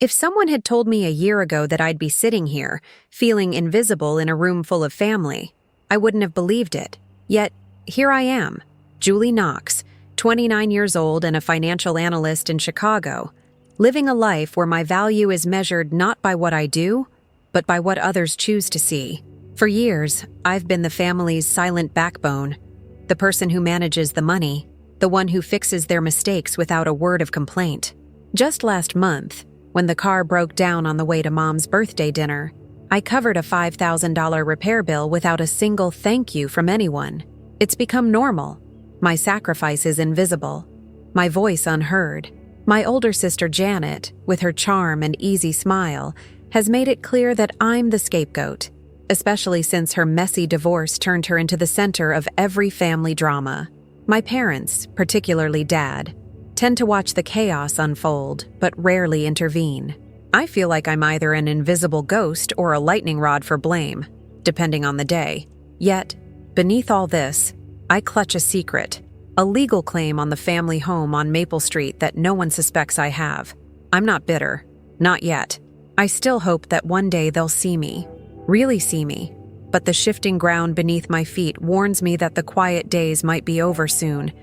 If someone had told me a year ago that I'd be sitting here, feeling invisible in a room full of family, I wouldn't have believed it. Yet, here I am, Julie Knox, 29 years old and a financial analyst in Chicago, living a life where my value is measured not by what I do, but by what others choose to see. For years, I've been the family's silent backbone, the person who manages the money, the one who fixes their mistakes without a word of complaint. Just last month, when the car broke down on the way to Mom's birthday dinner, I covered a $5,000 repair bill without a single thank you from anyone. It's become normal. My sacrifice is invisible, my voice unheard. My older sister Janet, with her charm and easy smile, has made it clear that I'm the scapegoat, especially since her messy divorce turned her into the center of every family drama. My parents, particularly Dad, tend to watch the chaos unfold, but rarely intervene. I feel like I'm either an invisible ghost or a lightning rod for blame, depending on the day. Yet, beneath all this, I clutch a secret, a legal claim on the family home on Maple Street that no one suspects I have. I'm not bitter. Not yet. I still hope that one day they'll see me, really see me. But the shifting ground beneath my feet warns me that the quiet days might be over soon.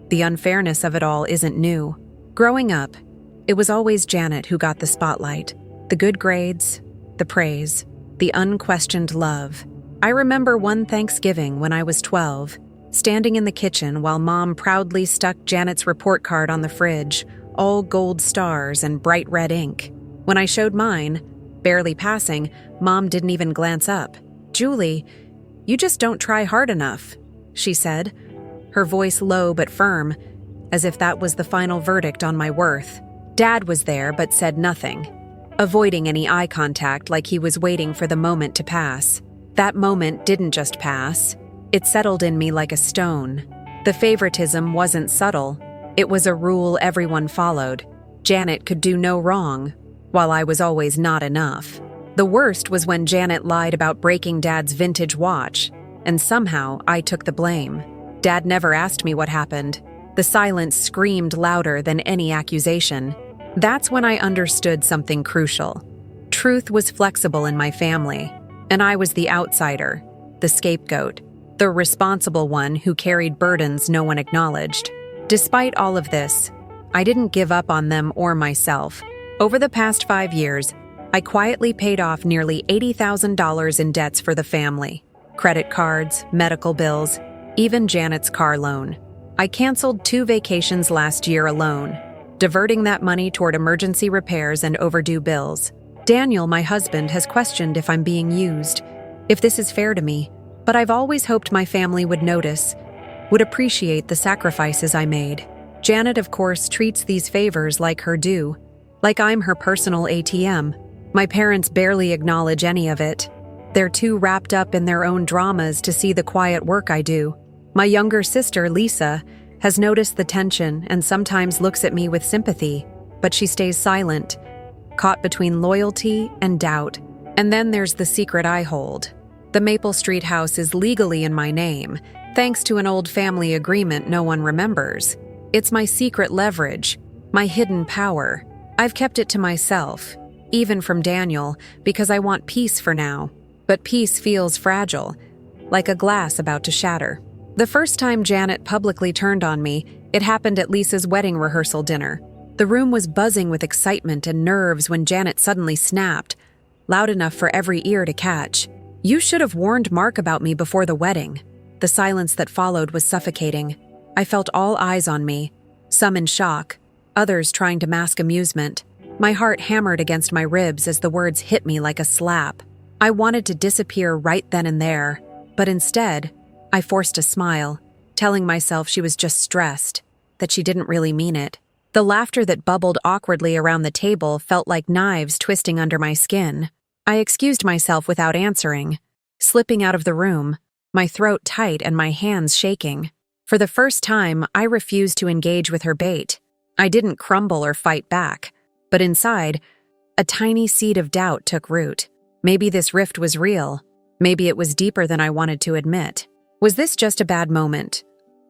The unfairness of it all isn't new. Growing up, it was always Janet who got the spotlight. The good grades, the praise, the unquestioned love. I remember one Thanksgiving when I was 12, standing in the kitchen while Mom proudly stuck Janet's report card on the fridge, all gold stars and bright red ink. When I showed mine, barely passing, Mom didn't even glance up. "Julie, you just don't try hard enough," she said, her voice low but firm, as if that was the final verdict on my worth. Dad was there but said nothing, avoiding any eye contact like he was waiting for the moment to pass. That moment didn't just pass. It settled in me like a stone. The favoritism wasn't subtle. It was a rule everyone followed. Janet could do no wrong, while I was always not enough. The worst was when Janet lied about breaking Dad's vintage watch, and somehow I took the blame. Dad never asked me what happened. The silence screamed louder than any accusation. That's when I understood something crucial. Truth was flexible in my family, and I was the outsider, the scapegoat, the responsible one who carried burdens no one acknowledged. Despite all of this, I didn't give up on them or myself. Over the past 5 years, I quietly paid off nearly $80,000 in debts for the family. Credit cards, medical bills, even Janet's car loan. I canceled 2 vacations last year alone, diverting that money toward emergency repairs and overdue bills. Daniel, my husband, has questioned if I'm being used, if this is fair to me, but I've always hoped my family would notice, would appreciate the sacrifices I made. Janet, of course, treats these favors like her due, like I'm her personal ATM. My parents barely acknowledge any of it. They're too wrapped up in their own dramas to see the quiet work I do. My younger sister, Lisa, has noticed the tension and sometimes looks at me with sympathy, but she stays silent, caught between loyalty and doubt. And then there's the secret I hold. The Maple Street house is legally in my name, thanks to an old family agreement no one remembers. It's my secret leverage, my hidden power. I've kept it to myself, even from Daniel, because I want peace for now. But peace feels fragile, like a glass about to shatter. The first time Janet publicly turned on me, it happened at Lisa's wedding rehearsal dinner. The room was buzzing with excitement and nerves when Janet suddenly snapped, loud enough for every ear to catch. "You should have warned Mark about me before the wedding." The silence that followed was suffocating. I felt all eyes on me, some in shock, others trying to mask amusement. My heart hammered against my ribs as the words hit me like a slap. I wanted to disappear right then and there, but instead, I forced a smile, telling myself she was just stressed, that she didn't really mean it. The laughter that bubbled awkwardly around the table felt like knives twisting under my skin. I excused myself without answering, slipping out of the room, my throat tight and my hands shaking. For the first time, I refused to engage with her bait. I didn't crumble or fight back, but inside, a tiny seed of doubt took root. Maybe this rift was real. Maybe it was deeper than I wanted to admit. Was this just a bad moment?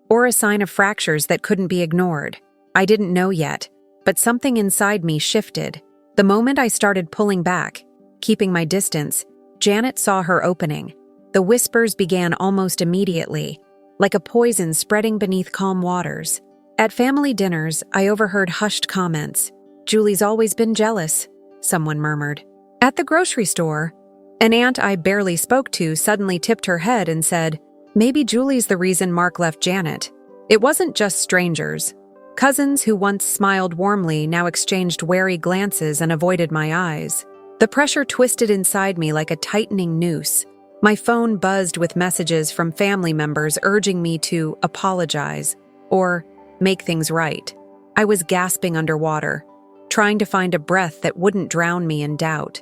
Or a sign of fractures that couldn't be ignored? I didn't know yet, but something inside me shifted. The moment I started pulling back, keeping my distance, Janet saw her opening. The whispers began almost immediately, like a poison spreading beneath calm waters. At family dinners, I overheard hushed comments. "Julie's always been jealous," someone murmured. At the grocery store, an aunt I barely spoke to suddenly tipped her head and said, "Maybe Julie's the reason Mark left Janet." It wasn't just strangers. Cousins who once smiled warmly now exchanged wary glances and avoided my eyes. The pressure twisted inside me like a tightening noose. My phone buzzed with messages from family members urging me to apologize or make things right. I was gasping underwater, trying to find a breath that wouldn't drown me in doubt.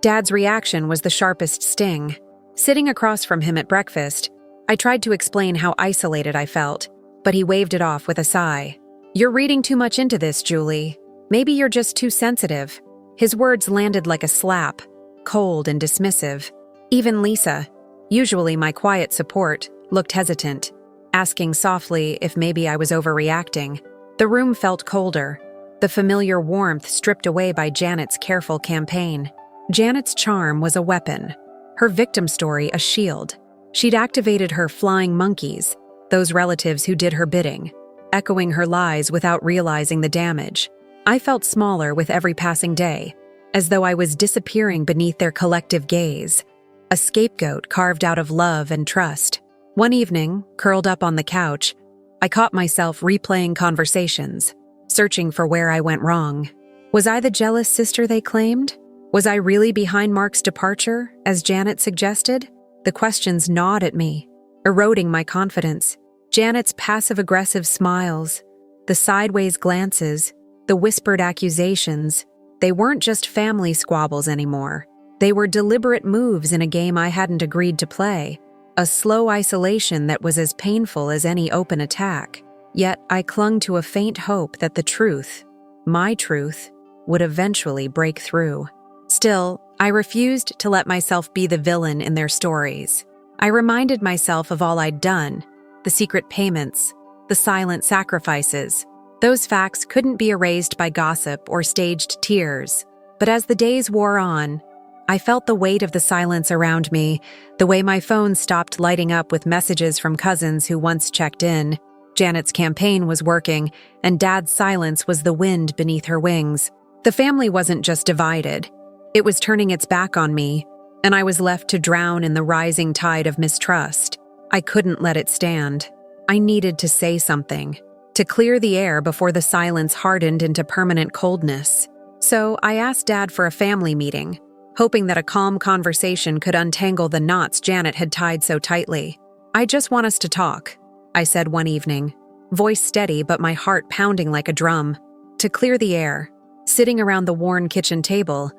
Dad's reaction was the sharpest sting. Sitting across from him at breakfast, I tried to explain how isolated I felt, but he waved it off with a sigh. "You're reading too much into this, Julie. Maybe you're just too sensitive." His words landed like a slap, cold and dismissive. Even Lisa, usually my quiet support, looked hesitant, asking softly if maybe I was overreacting. The room felt colder, the familiar warmth stripped away by Janet's careful campaign. Janet's charm was a weapon, her victim story a shield. She'd activated her flying monkeys, those relatives who did her bidding, echoing her lies without realizing the damage. I felt smaller with every passing day, as though I was disappearing beneath their collective gaze, a scapegoat carved out of love and trust. One evening, curled up on the couch, I caught myself replaying conversations, searching for where I went wrong. Was I the jealous sister they claimed? Was I really behind Mark's departure, as Janet suggested? The questions gnawed at me, eroding my confidence. Janet's passive-aggressive smiles, the sideways glances, the whispered accusations, they weren't just family squabbles anymore. They were deliberate moves in a game I hadn't agreed to play, a slow isolation that was as painful as any open attack. Yet I clung to a faint hope that the truth, my truth, would eventually break through. Still, I refused to let myself be the villain in their stories. I reminded myself of all I'd done, the secret payments, the silent sacrifices. Those facts couldn't be erased by gossip or staged tears. But as the days wore on, I felt the weight of the silence around me, the way my phone stopped lighting up with messages from cousins who once checked in. Janet's campaign was working, and Dad's silence was the wind beneath her wings. The family wasn't just divided. It was turning its back on me, and I was left to drown in the rising tide of mistrust. I couldn't let it stand. I needed to say something, to clear the air before the silence hardened into permanent coldness. So I asked Dad for a family meeting, hoping that a calm conversation could untangle the knots Janet had tied so tightly. "I just want us to talk," I said one evening, voice steady but my heart pounding like a drum. To clear the air, sitting around the worn kitchen table,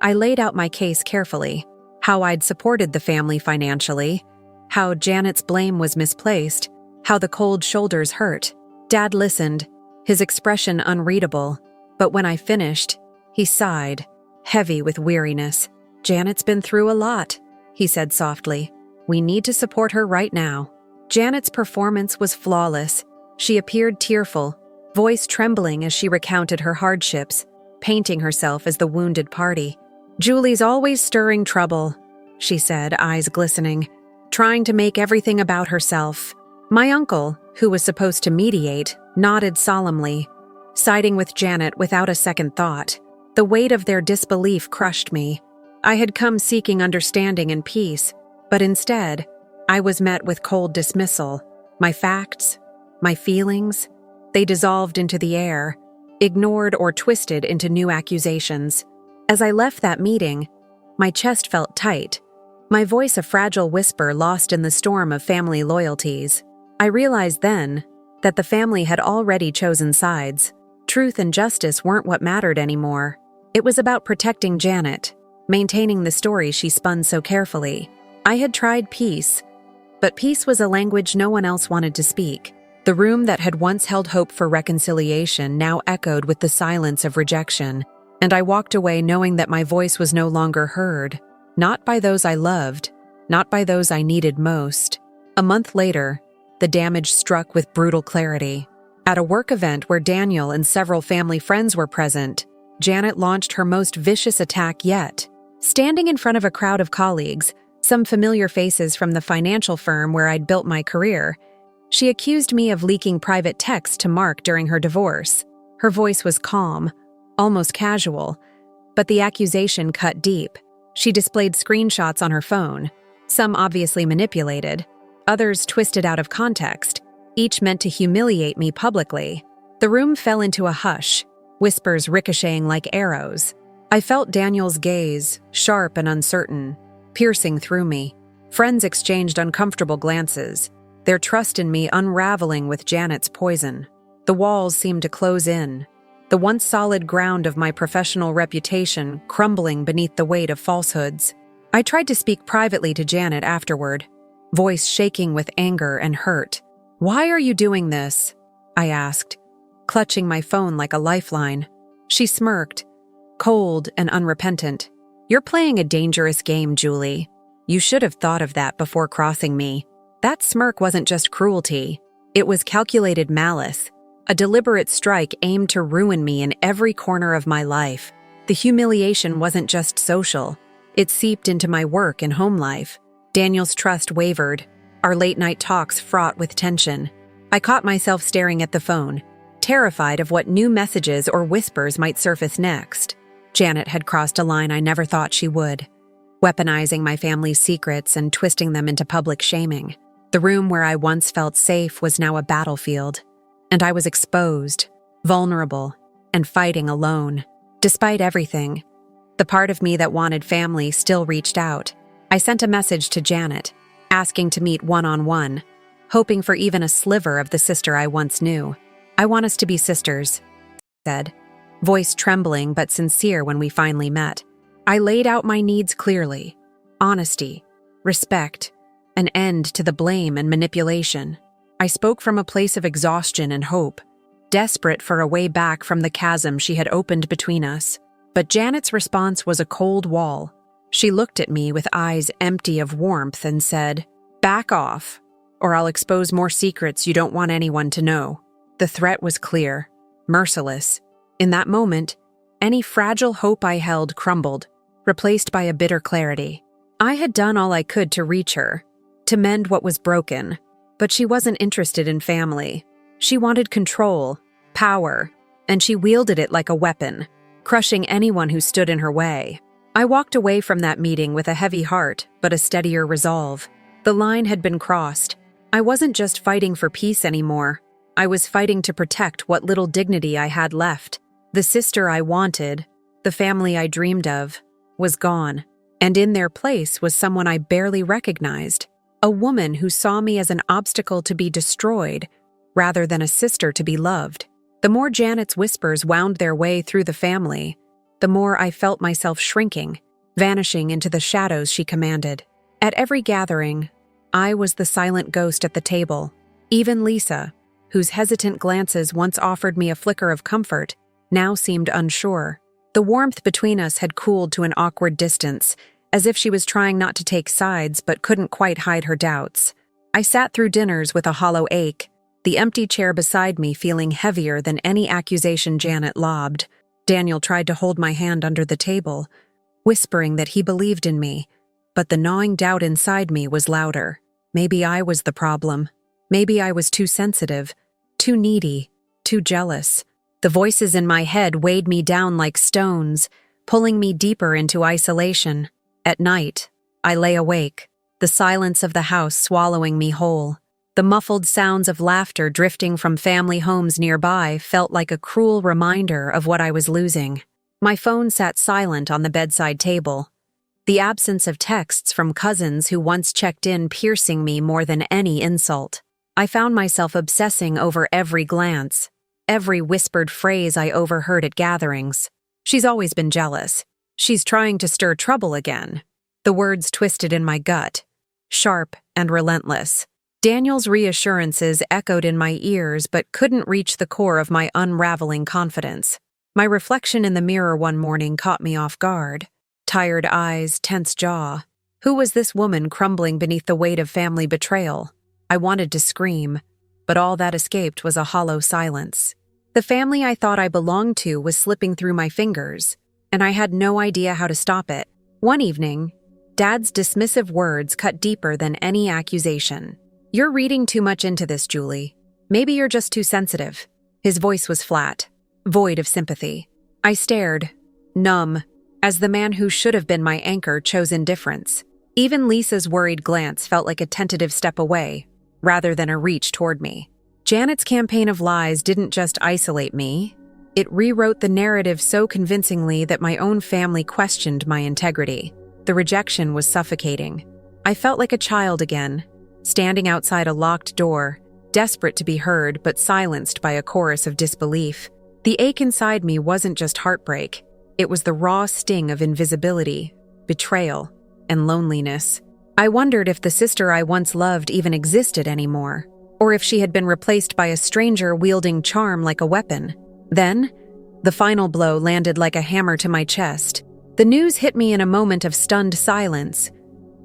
I laid out my case carefully, how I'd supported the family financially, how Janet's blame was misplaced, how the cold shoulders hurt. Dad listened, his expression unreadable, but when I finished, he sighed, heavy with weariness. "Janet's been through a lot," he said softly. "We need to support her right now." Janet's performance was flawless. She appeared tearful, voice trembling as she recounted her hardships, painting herself as the wounded party. "Julie's always stirring trouble," she said, eyes glistening, trying to make everything about herself. My uncle, who was supposed to mediate, nodded solemnly, siding with Janet without a second thought. The weight of their disbelief crushed me. I had come seeking understanding and peace, but instead, I was met with cold dismissal. My facts, my feelings, they dissolved into the air, ignored or twisted into new accusations. As I left that meeting, my chest felt tight, my voice a fragile whisper lost in the storm of family loyalties. I realized then that the family had already chosen sides. Truth and justice weren't what mattered anymore. It was about protecting Janet, maintaining the story she spun so carefully. I had tried peace, but peace was a language no one else wanted to speak. The room that had once held hope for reconciliation now echoed with the silence of rejection, and I walked away knowing that my voice was no longer heard, not by those I loved, not by those I needed most. A month later, the damage struck with brutal clarity. At a work event where Daniel and several family friends were present, Janet launched her most vicious attack yet. Standing in front of a crowd of colleagues, some familiar faces from the financial firm where I'd built my career, she accused me of leaking private texts to Mark during her divorce. Her voice was calm, almost casual, but the accusation cut deep. She displayed screenshots on her phone, some obviously manipulated, others twisted out of context, each meant to humiliate me publicly. The room fell into a hush, whispers ricocheting like arrows. I felt Daniel's gaze, sharp and uncertain, piercing through me. Friends exchanged uncomfortable glances, their trust in me unraveling with Janet's poison. The walls seemed to close in, the once solid ground of my professional reputation crumbling beneath the weight of falsehoods. I tried to speak privately to Janet afterward, voice shaking with anger and hurt. "Why are you doing this?" I asked, clutching my phone like a lifeline. She smirked, cold and unrepentant. "You're playing a dangerous game, Julie. You should have thought of that before crossing me." That smirk wasn't just cruelty. It was calculated malice, a deliberate strike aimed to ruin me in every corner of my life. The humiliation wasn't just social. It seeped into my work and home life. Daniel's trust wavered, our late-night talks fraught with tension. I caught myself staring at the phone, terrified of what new messages or whispers might surface next. Janet had crossed a line I never thought she would, weaponizing my family's secrets and twisting them into public shaming. The room where I once felt safe was now a battlefield, and I was exposed, vulnerable, and fighting alone. Despite everything, the part of me that wanted family still reached out. I sent a message to Janet, asking to meet one-on-one, hoping for even a sliver of the sister I once knew. "I want us to be sisters," I said, voice trembling but sincere when we finally met. I laid out my needs clearly: honesty, respect, an end to the blame and manipulation. I spoke from a place of exhaustion and hope, desperate for a way back from the chasm she had opened between us. But Janet's response was a cold wall. She looked at me with eyes empty of warmth and said, "Back off, or I'll expose more secrets you don't want anyone to know." The threat was clear, merciless. In that moment, any fragile hope I held crumbled, replaced by a bitter clarity. I had done all I could to reach her, to mend what was broken, but she wasn't interested in family. She wanted control, power, and she wielded it like a weapon, crushing anyone who stood in her way. I walked away from that meeting with a heavy heart, but a steadier resolve. The line had been crossed. I wasn't just fighting for peace anymore. I was fighting to protect what little dignity I had left. The sister I wanted, the family I dreamed of, was gone, and in their place was someone I barely recognized. A woman who saw me as an obstacle to be destroyed, rather than a sister to be loved. The more Janet's whispers wound their way through the family, the more I felt myself shrinking, vanishing into the shadows she commanded. At every gathering, I was the silent ghost at the table. Even Lisa, whose hesitant glances once offered me a flicker of comfort, now seemed unsure. The warmth between us had cooled to an awkward distance, as if she was trying not to take sides but couldn't quite hide her doubts. I sat through dinners with a hollow ache, the empty chair beside me feeling heavier than any accusation Janet lobbed. Daniel tried to hold my hand under the table, whispering that he believed in me, but the gnawing doubt inside me was louder. Maybe I was the problem. Maybe I was too sensitive, too needy, too jealous. The voices in my head weighed me down like stones, pulling me deeper into isolation. At night, I lay awake, the silence of the house swallowing me whole. The muffled sounds of laughter drifting from family homes nearby felt like a cruel reminder of what I was losing. My phone sat silent on the bedside table, the absence of texts from cousins who once checked in piercing me more than any insult. I found myself obsessing over every glance, every whispered phrase I overheard at gatherings. "She's always been jealous. She's trying to stir trouble again." The words twisted in my gut, sharp and relentless. Daniel's reassurances echoed in my ears but couldn't reach the core of my unraveling confidence. My reflection in the mirror one morning caught me off guard. Tired eyes, tense jaw. Who was this woman crumbling beneath the weight of family betrayal? I wanted to scream, but all that escaped was a hollow silence. The family I thought I belonged to was slipping through my fingers, and I had no idea how to stop it. One evening, Dad's dismissive words cut deeper than any accusation. "You're reading too much into this, Julie. Maybe you're just too sensitive." His voice was flat, void of sympathy. I stared, numb, as the man who should have been my anchor chose indifference. Even Lisa's worried glance felt like a tentative step away, rather than a reach toward me. Janet's campaign of lies didn't just isolate me. It rewrote the narrative so convincingly that my own family questioned my integrity. The rejection was suffocating. I felt like a child again, standing outside a locked door, desperate to be heard but silenced by a chorus of disbelief. The ache inside me wasn't just heartbreak. It was the raw sting of invisibility, betrayal, and loneliness. I wondered if the sister I once loved even existed anymore, or if she had been replaced by a stranger wielding charm like a weapon. Then, the final blow landed like a hammer to my chest. The news hit me in a moment of stunned silence.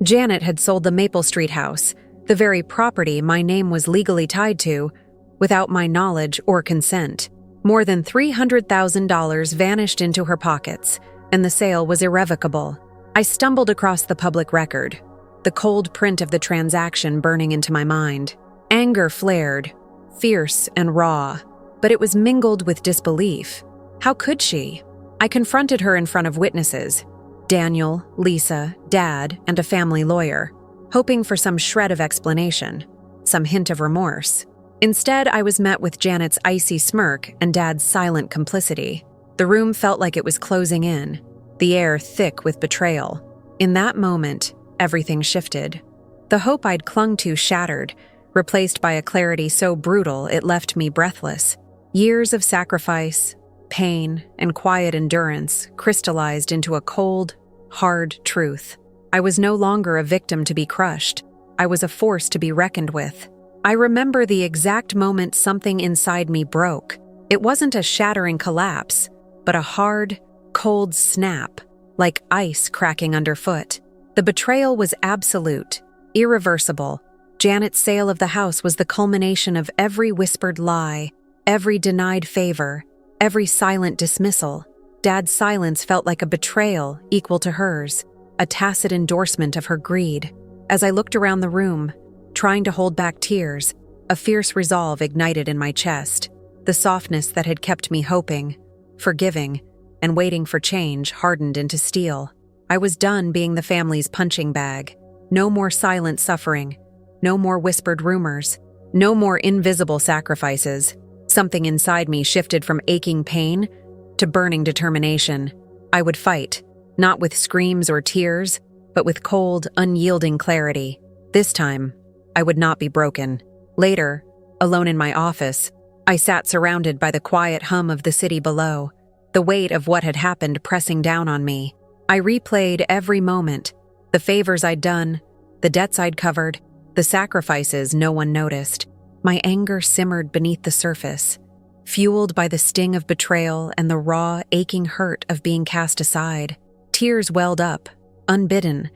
Janet had sold the Maple Street house, the very property my name was legally tied to, without my knowledge or consent. More than $300,000 vanished into her pockets, and the sale was irrevocable. I stumbled across the public record, the cold print of the transaction burning into my mind. Anger flared, fierce and raw, but it was mingled with disbelief. How could she? I confronted her in front of witnesses, Daniel, Lisa, Dad, and a family lawyer, hoping for some shred of explanation, some hint of remorse. Instead, I was met with Janet's icy smirk and Dad's silent complicity. The room felt like it was closing in, the air thick with betrayal. In that moment, everything shifted. The hope I'd clung to shattered, replaced by a clarity so brutal it left me breathless. Years of sacrifice, pain, and quiet endurance crystallized into a cold, hard truth. I was no longer a victim to be crushed. I was a force to be reckoned with. I remember the exact moment something inside me broke. It wasn't a shattering collapse, but a hard, cold snap, like ice cracking underfoot. The betrayal was absolute, irreversible. Janet's sale of the house was the culmination of every whispered lie, every denied favor, every silent dismissal. Dad's silence felt like a betrayal equal to hers, a tacit endorsement of her greed. As I looked around the room, trying to hold back tears, a fierce resolve ignited in my chest. The softness that had kept me hoping, forgiving, and waiting for change hardened into steel. I was done being the family's punching bag. No more silent suffering. No more whispered rumors. No more invisible sacrifices. Something inside me shifted from aching pain to burning determination. I would fight, not with screams or tears, but with cold, unyielding clarity. This time, I would not be broken. Later, alone in my office, I sat surrounded by the quiet hum of the city below, the weight of what had happened pressing down on me. I replayed every moment, the favors I'd done, the debts I'd covered, the sacrifices no one noticed. My anger simmered beneath the surface, fueled by the sting of betrayal and the raw, aching hurt of being cast aside. Tears welled up, unbidden,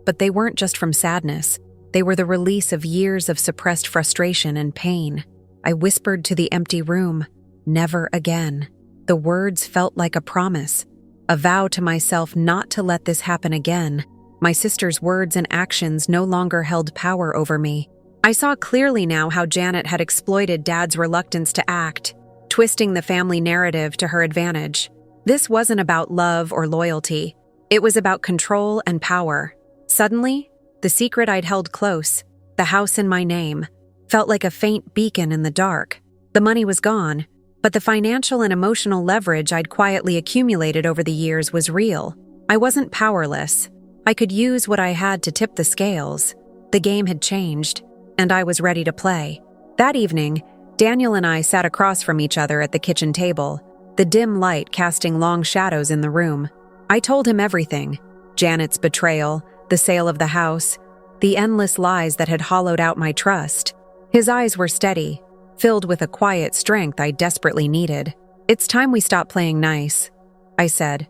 but they weren't just from sadness. They were the release of years of suppressed frustration and pain. I whispered to the empty room, "Never again." The words felt like a promise, a vow to myself not to let this happen again. My sister's words and actions no longer held power over me. I saw clearly now how Janet had exploited Dad's reluctance to act, twisting the family narrative to her advantage. This wasn't about love or loyalty. It was about control and power. Suddenly, the secret I'd held close, the house in my name, felt like a faint beacon in the dark. The money was gone, but the financial and emotional leverage I'd quietly accumulated over the years was real. I wasn't powerless. I could use what I had to tip the scales. The game had changed, and I was ready to play. That evening, Daniel and I sat across from each other at the kitchen table, the dim light casting long shadows in the room. I told him everything: Janet's betrayal, the sale of the house, the endless lies that had hollowed out my trust. His eyes were steady, filled with a quiet strength I desperately needed. "It's time we stop playing nice," I said,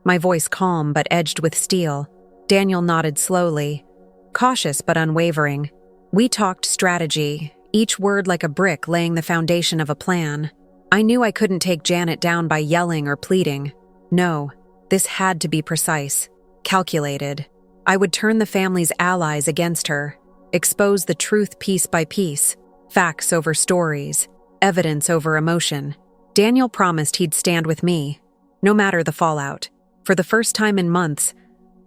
my voice calm but edged with steel. Daniel nodded slowly, cautious but unwavering. We talked strategy, each word like a brick laying the foundation of a plan. I knew I couldn't take Janet down by yelling or pleading. No, this had to be precise, calculated. I would turn the family's allies against her, expose the truth piece by piece, facts over stories, evidence over emotion. Daniel promised he'd stand with me, no matter the fallout. For the first time in months,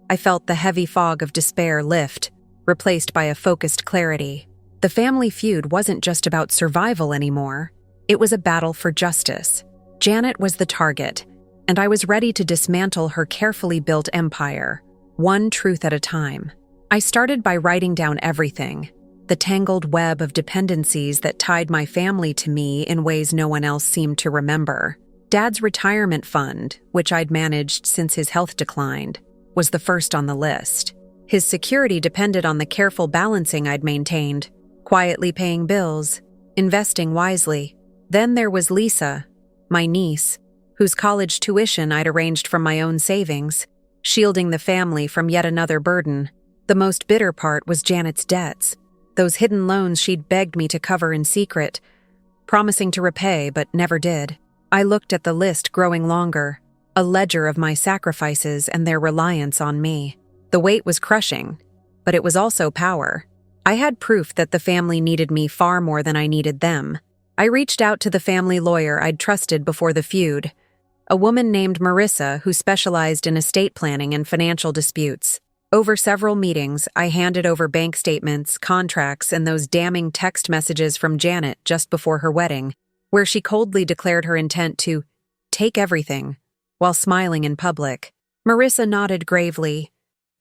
I felt the heavy fog of despair lift, replaced by a focused clarity. The family feud wasn't just about survival anymore. It was a battle for justice. Janet was the target, and I was ready to dismantle her carefully built empire, one truth at a time. I started by writing down everything, the tangled web of dependencies that tied my family to me in ways no one else seemed to remember. Dad's retirement fund, which I'd managed since his health declined, was the first on the list. His security depended on the careful balancing I'd maintained, quietly paying bills, investing wisely. Then there was Lisa, my niece, whose college tuition I'd arranged from my own savings, shielding the family from yet another burden. The most bitter part was Janet's debts, those hidden loans she'd begged me to cover in secret, promising to repay but never did. I looked at the list growing longer, a ledger of my sacrifices and their reliance on me. The weight was crushing, but it was also power. I had proof that the family needed me far more than I needed them. I reached out to the family lawyer I'd trusted before the feud, a woman named Marissa who specialized in estate planning and financial disputes. Over several meetings, I handed over bank statements, contracts, and those damning text messages from Janet just before her wedding, where she coldly declared her intent to take everything, while smiling in public. Marissa nodded gravely,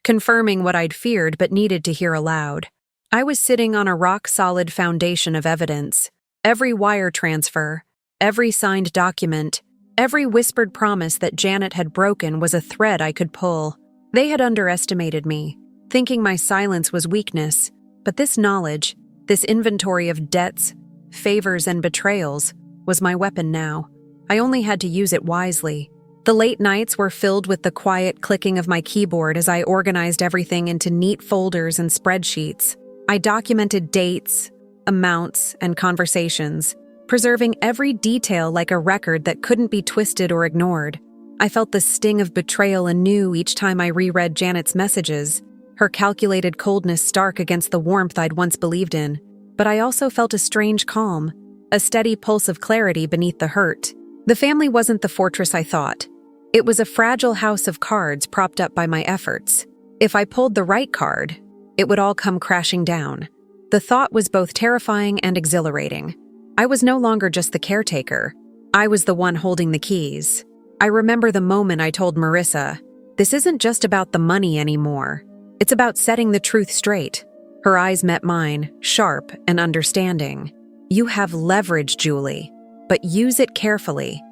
confirming what I'd feared but needed to hear aloud. I was sitting on a rock-solid foundation of evidence. Every wire transfer, every signed document, every whispered promise that Janet had broken was a thread I could pull. They had underestimated me, thinking my silence was weakness. But this knowledge, this inventory of debts, favors, and betrayals, was my weapon now. I only had to use it wisely. The late nights were filled with the quiet clicking of my keyboard as I organized everything into neat folders and spreadsheets. I documented dates, amounts, and conversations, preserving every detail like a record that couldn't be twisted or ignored. I felt the sting of betrayal anew each time I reread Janet's messages, her calculated coldness stark against the warmth I'd once believed in. But I also felt a strange calm, a steady pulse of clarity beneath the hurt. The family wasn't the fortress I thought. It was a fragile house of cards propped up by my efforts. If I pulled the right card, it would all come crashing down. The thought was both terrifying and exhilarating. I was no longer just the caretaker. I was the one holding the keys. I remember the moment I told Marissa, "This isn't just about the money anymore. It's about setting the truth straight." Her eyes met mine, sharp and understanding. "You have leverage, Julie, but use it carefully.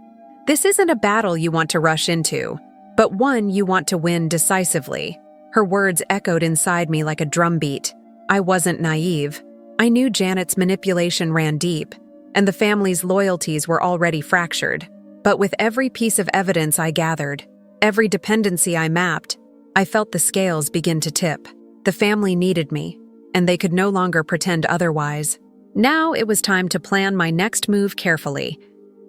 This isn't a battle you want to rush into, but one you want to win decisively." Her words echoed inside me like a drumbeat. I wasn't naive. I knew Janet's manipulation ran deep, and the family's loyalties were already fractured. But with every piece of evidence I gathered, every dependency I mapped, I felt the scales begin to tip. The family needed me, and they could no longer pretend otherwise. Now it was time to plan my next move carefully,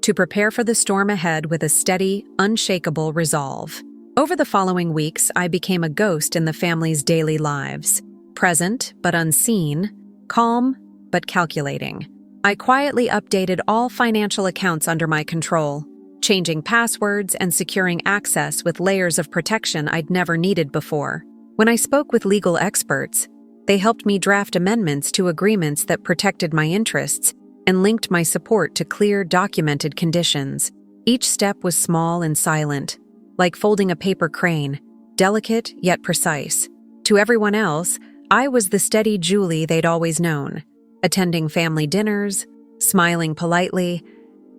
to prepare for the storm ahead with a steady, unshakable resolve. Over the following weeks, I became a ghost in the family's daily lives, present but unseen, calm but calculating. I quietly updated all financial accounts under my control, changing passwords and securing access with layers of protection I'd never needed before. When I spoke with legal experts, they helped me draft amendments to agreements that protected my interests and linked my support to clear, documented conditions. Each step was small and silent, like folding a paper crane, delicate yet precise. To everyone else, I was the steady Julie they'd always known, attending family dinners, smiling politely,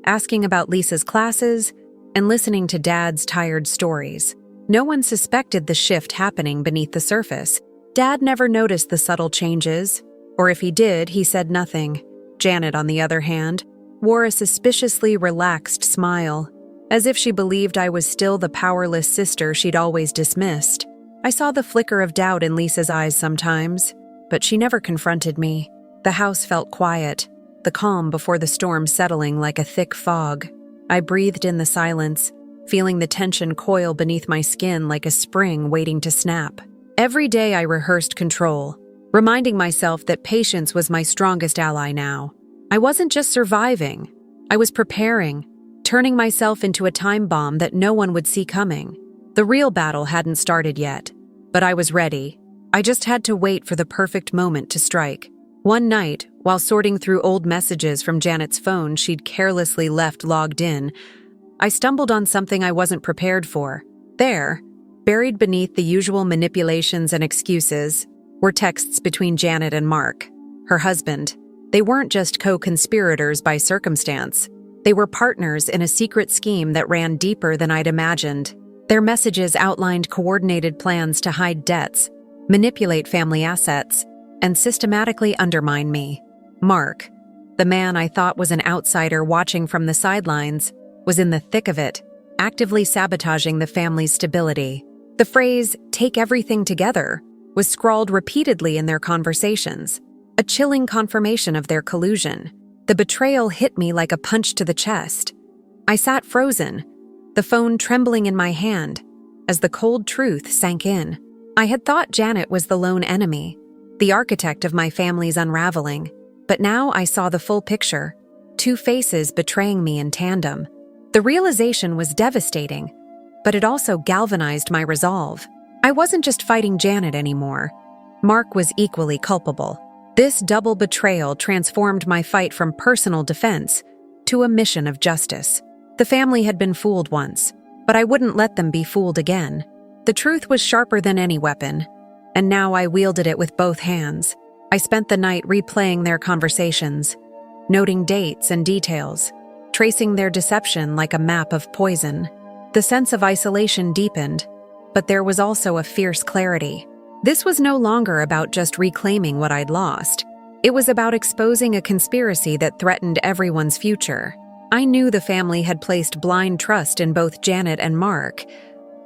asking about Lisa's classes, and listening to Dad's tired stories. No one suspected the shift happening beneath the surface. Dad never noticed the subtle changes, or if he did, he said nothing. Janet, on the other hand, wore a suspiciously relaxed smile, as if she believed I was still the powerless sister she'd always dismissed. I saw the flicker of doubt in Lisa's eyes sometimes, but she never confronted me. The house felt quiet, the calm before the storm settling like a thick fog. I breathed in the silence, feeling the tension coil beneath my skin like a spring waiting to snap. Every day I rehearsed control, reminding myself that patience was my strongest ally now. I wasn't just surviving, I was preparing, turning myself into a time bomb that no one would see coming. The real battle hadn't started yet, but I was ready. I just had to wait for the perfect moment to strike. One night, while sorting through old messages from Janet's phone she'd carelessly left logged in, I stumbled on something I wasn't prepared for. There, buried beneath the usual manipulations and excuses, were texts between Janet and Mark, her husband. They weren't just co-conspirators by circumstance. They were partners in a secret scheme that ran deeper than I'd imagined. Their messages outlined coordinated plans to hide debts, manipulate family assets, and systematically undermine me. Mark, the man I thought was an outsider watching from the sidelines, was in the thick of it, actively sabotaging the family's stability. The phrase, "take everything together," was scrawled repeatedly in their conversations, a chilling confirmation of their collusion. The betrayal hit me like a punch to the chest. I sat frozen, the phone trembling in my hand, as the cold truth sank in. I had thought Janet was the lone enemy, the architect of my family's unraveling, but now I saw the full picture, two faces betraying me in tandem. The realization was devastating, but it also galvanized my resolve. I wasn't just fighting Janet anymore. Mark was equally culpable. This double betrayal transformed my fight from personal defense to a mission of justice. The family had been fooled once, but I wouldn't let them be fooled again. The truth was sharper than any weapon, and now I wielded it with both hands. I spent the night replaying their conversations, noting dates and details, tracing their deception like a map of poison. The sense of isolation deepened, but there was also a fierce clarity. This was no longer about just reclaiming what I'd lost. It was about exposing a conspiracy that threatened everyone's future. I knew the family had placed blind trust in both Janet and Mark,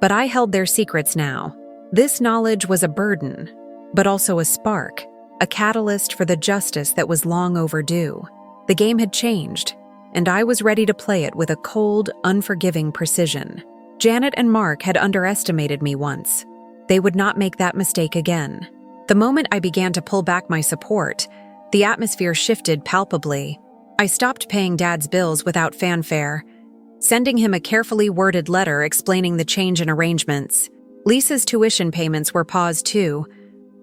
but I held their secrets now. This knowledge was a burden, but also a spark, a catalyst for the justice that was long overdue. The game had changed, and I was ready to play it with a cold, unforgiving precision. Janet and Mark had underestimated me once. They would not make that mistake again. The moment I began to pull back my support, the atmosphere shifted palpably. I stopped paying Dad's bills without fanfare, sending him a carefully worded letter explaining the change in arrangements. Lisa's tuition payments were paused too,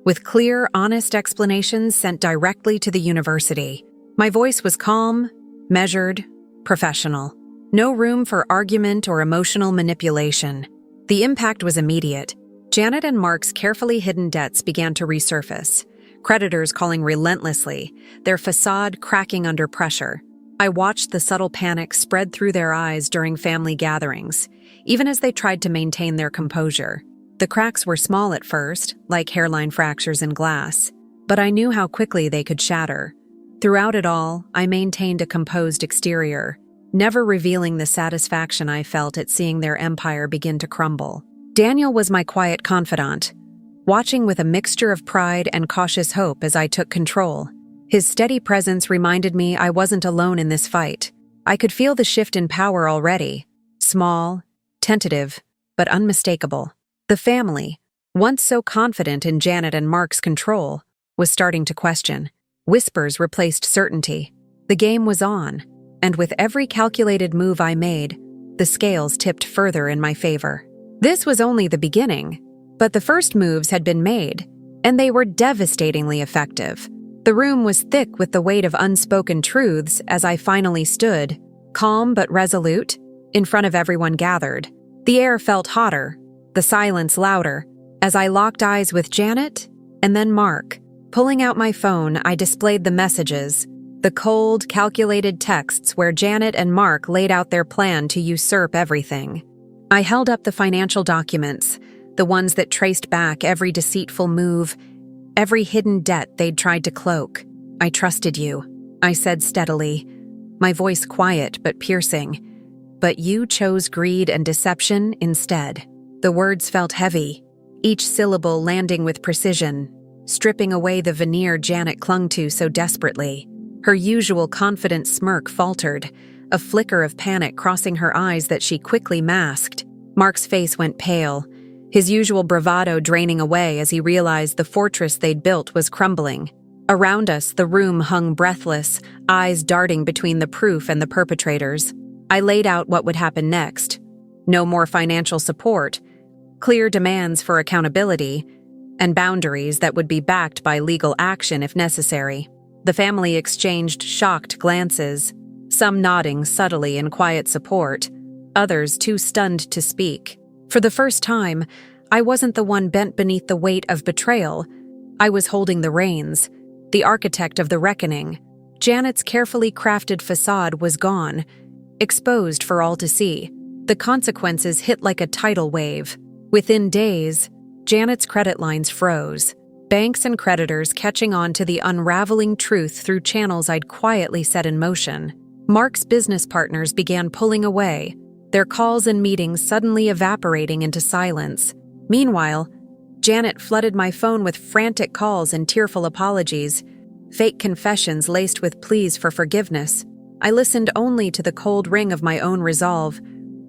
with clear, honest explanations sent directly to the university. My voice was calm, measured, professional. No room for argument or emotional manipulation. The impact was immediate. Janet and Mark's carefully hidden debts began to resurface, creditors calling relentlessly, their facade cracking under pressure. I watched the subtle panic spread through their eyes during family gatherings, even as they tried to maintain their composure. The cracks were small at first, like hairline fractures in glass, but I knew how quickly they could shatter. Throughout it all, I maintained a composed exterior, never revealing the satisfaction I felt at seeing their empire begin to crumble. Daniel was my quiet confidant, watching with a mixture of pride and cautious hope as I took control. His steady presence reminded me I wasn't alone in this fight. I could feel the shift in power already, small, tentative, but unmistakable. The family, once so confident in Janet and Mark's control, was starting to question. Whispers replaced certainty. The game was on, and with every calculated move I made, the scales tipped further in my favor. This was only the beginning, but the first moves had been made, and they were devastatingly effective. The room was thick with the weight of unspoken truths as I finally stood, calm but resolute, in front of everyone gathered. The air felt hotter, the silence louder, as I locked eyes with Janet and then Mark. Pulling out my phone, I displayed the messages, the cold, calculated texts where Janet and Mark laid out their plan to usurp everything. I held up the financial documents, the ones that traced back every deceitful move, every hidden debt they'd tried to cloak. "I trusted you," I said steadily, my voice quiet but piercing. "But you chose greed and deception instead." The words felt heavy, each syllable landing with precision, stripping away the veneer Janet clung to so desperately. Her usual confident smirk faltered, a flicker of panic crossing her eyes that she quickly masked. Mark's face went pale, his usual bravado draining away as he realized the fortress they'd built was crumbling. Around us, the room hung breathless, eyes darting between the proof and the perpetrators. I laid out what would happen next. No more financial support, clear demands for accountability, and boundaries that would be backed by legal action if necessary. The family exchanged shocked glances, some nodding subtly in quiet support, others too stunned to speak. For the first time, I wasn't the one bent beneath the weight of betrayal. I was holding the reins, the architect of the reckoning. Janet's carefully crafted facade was gone, exposed for all to see. The consequences hit like a tidal wave. Within days, Janet's credit lines froze, banks and creditors catching on to the unraveling truth through channels I'd quietly set in motion. Mark's business partners began pulling away, their calls and meetings suddenly evaporating into silence. Meanwhile, Janet flooded my phone with frantic calls and tearful apologies, fake confessions laced with pleas for forgiveness. I listened only to the cold ring of my own resolve,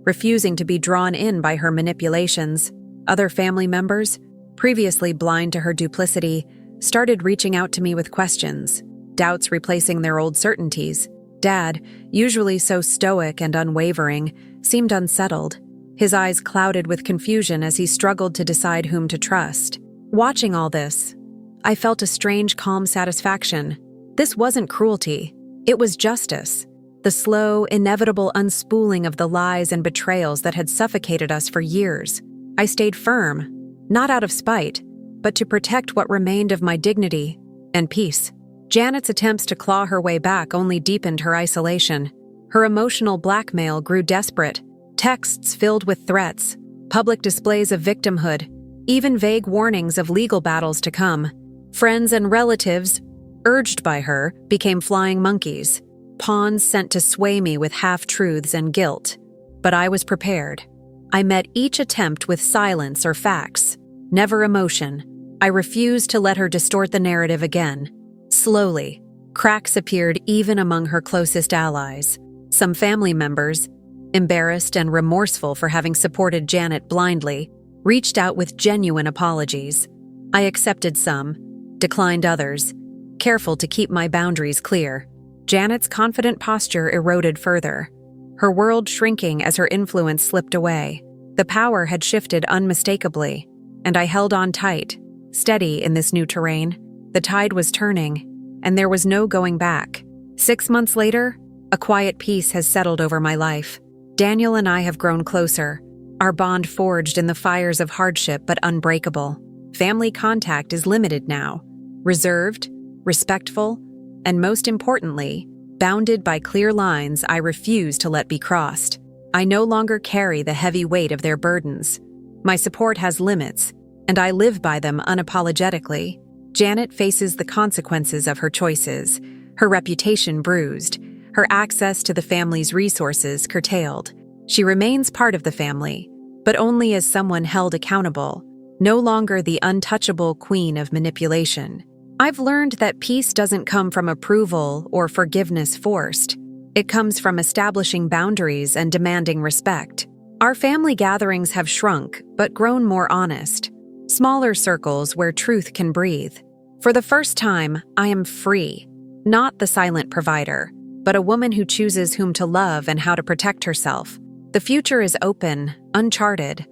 refusing to be drawn in by her manipulations. Other family members, previously blind to her duplicity, started reaching out to me with questions, doubts replacing their old certainties. Dad, usually so stoic and unwavering, seemed unsettled, his eyes clouded with confusion as he struggled to decide whom to trust. Watching all this, I felt a strange, calm satisfaction. This wasn't cruelty. It was justice. The slow, inevitable unspooling of the lies and betrayals that had suffocated us for years. I stayed firm, not out of spite, but to protect what remained of my dignity and peace. Janet's attempts to claw her way back only deepened her isolation. Her emotional blackmail grew desperate. Texts filled with threats, public displays of victimhood, even vague warnings of legal battles to come. Friends and relatives, urged by her, became flying monkeys, pawns sent to sway me with half-truths and guilt. But I was prepared. I met each attempt with silence or facts, never emotion. I refused to let her distort the narrative again. Slowly, cracks appeared even among her closest allies. Some family members, embarrassed and remorseful for having supported Janet blindly, reached out with genuine apologies. I accepted some, declined others, careful to keep my boundaries clear. Janet's confident posture eroded further, her world shrinking as her influence slipped away. The power had shifted unmistakably, and I held on tight, steady in this new terrain. The tide was turning, and there was no going back. 6 months later, a quiet peace has settled over my life. Daniel and I have grown closer, our bond forged in the fires of hardship but unbreakable. Family contact is limited now, reserved, respectful, and most importantly, bounded by clear lines I refuse to let be crossed. I no longer carry the heavy weight of their burdens. My support has limits, and I live by them unapologetically. Janet faces the consequences of her choices, her reputation bruised, her access to the family's resources curtailed. She remains part of the family, but only as someone held accountable, no longer the untouchable queen of manipulation. I've learned that peace doesn't come from approval or forgiveness forced. It comes from establishing boundaries and demanding respect. Our family gatherings have shrunk, but grown more honest. Smaller circles where truth can breathe. For the first time, I am free, not the silent provider, but a woman who chooses whom to love and how to protect herself. The future is open, uncharted,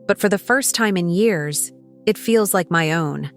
but for the first time in years, it feels like my own.